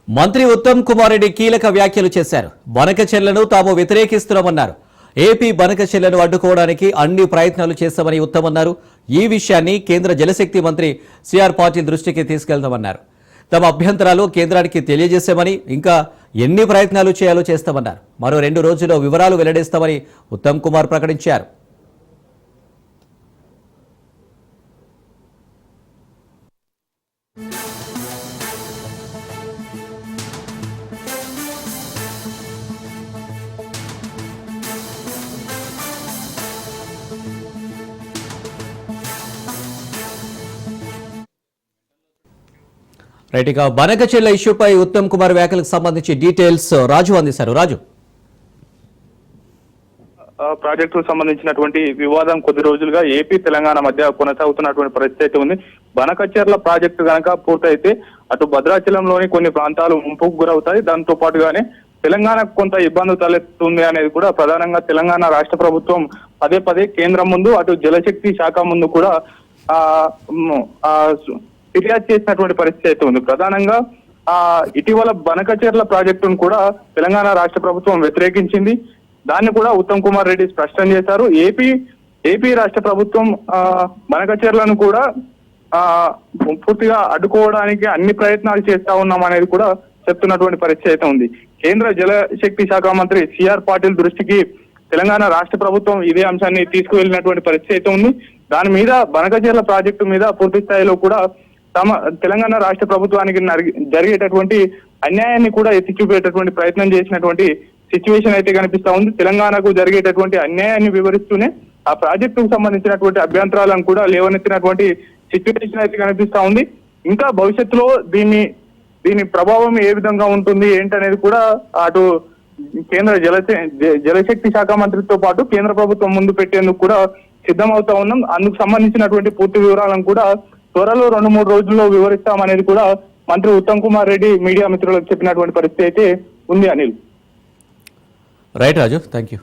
మంత్రి ఉత్తమ్ కుమార్ రెడ్డి కీలక వ్యాఖ్యలు చేశారు. బనకచెర్లను తాము వ్యతిరేకిస్తున్నామన్నారు. ఏపీ బనకచెర్లను అడ్డుకోవడానికి అన్ని ప్రయత్నాలు చేస్తామని ఉత్తమ్ అన్నారు. ఈ విషయాన్ని కేంద్ర జలశక్తి మంత్రి సిఆర్ పాటిల్ దృష్టికి తీసుకెళ్తామన్నారు. తమ అభ్యంతరాలు కేంద్రానికి తెలియజేశామని, ఇంకా ఎన్ని ప్రయత్నాలు చేయాలో చేస్తామన్నారు. మరో 2 రోజుల్లో వివరాలు వెల్లడిస్తామని ఉత్తమ్ కుమార్ ప్రకటించారు. రైట్, ఇక బనకచెర్ల ఇష్యూపై ఉత్తమ్ కుమార్ వ్యాఖ్యలకు సంబంధించి డీటెయిల్స్ రాజు అందిస్తారు. రాజు, ప్రాజెక్టుకు సంబంధించినటువంటి వివాదం కొద్ది రోజులుగా ఏపీ తెలంగాణ మధ్య కొనసాగుతున్నటువంటి పరిస్థితి ఉంది. బనకచెర్ల ప్రాజెక్టు కనుక పూర్తయితే అటు భద్రాచలంలోని కొన్ని ప్రాంతాలు ముంపుకు గురవుతాయి. దాంతో పాటుగానే తెలంగాణకు కొంత ఇబ్బంది తలెత్తుంది అనేది కూడా ప్రధానంగా తెలంగాణ రాష్ట్ర ప్రభుత్వం పదే పదే కేంద్రం ముందు, అటు జలశక్తి శాఖ ముందు కూడా ఫిర్యాదు చేసినటువంటి పరిస్థితి అయితే ఉంది. ప్రధానంగా ఇటీవల బనకచెర్ల ప్రాజెక్టును కూడా తెలంగాణ రాష్ట్ర ప్రభుత్వం వ్యతిరేకించింది. దాన్ని కూడా ఉత్తమ్ కుమార్ రెడ్డి స్పష్టం చేశారు. ఏపీ రాష్ట్ర ప్రభుత్వం బనకచెర్లను కూడా పూర్తిగా అడ్డుకోవడానికి అన్ని ప్రయత్నాలు చేస్తా ఉన్నాం అనేది కూడా చెప్తున్నటువంటి పరిస్థితి అయితే ఉంది. కేంద్ర జలశక్తి శాఖ మంత్రి సిఆర్ పాటిల్ దృష్టికి తెలంగాణ రాష్ట్ర ప్రభుత్వం ఇదే అంశాన్ని తీసుకువెళ్ళినటువంటి పరిస్థితి అయితే ఉంది. దాని మీద బనకచెర్ల ప్రాజెక్టు మీద పూర్తి స్థాయిలో కూడా తెలంగాణ రాష్ట్ర ప్రభుత్వానికి జరిగేటటువంటి అన్యాయాన్ని కూడా ఎత్తి చూపేటటువంటి ప్రయత్నం చేసినటువంటి సిచ్యువేషన్ అయితే కనిపిస్తా ఉంది. తెలంగాణకు జరిగేటటువంటి అన్యాయాన్ని వివరిస్తూనే ఆ ప్రాజెక్టుకు సంబంధించినటువంటి అభ్యంతరాలను కూడా లేవనెత్తినటువంటి సిచ్యువేషన్ అయితే కనిపిస్తా ఉంది. ఇంకా భవిష్యత్తులో దీని ప్రభావం ఏ విధంగా ఉంటుంది ఏంటనేది కూడా అటు కేంద్ర జలశక్తి శాఖ మంత్రితో పాటు కేంద్ర ప్రభుత్వం ముందు పెట్టేందుకు కూడా సిద్ధమవుతా ఉన్నాం. అందుకు సంబంధించినటువంటి పూర్తి వివరాలను కూడా త్వరలో 2-3 రోజుల్లో వివరిస్తామనేది కూడా మంత్రి ఉత్తమ్ కుమార్ రెడ్డి మీడియా మిత్రులకు చెప్పినటువంటి పరిస్థితి అయితే ఉంది. Anil. Right Raju, thank you.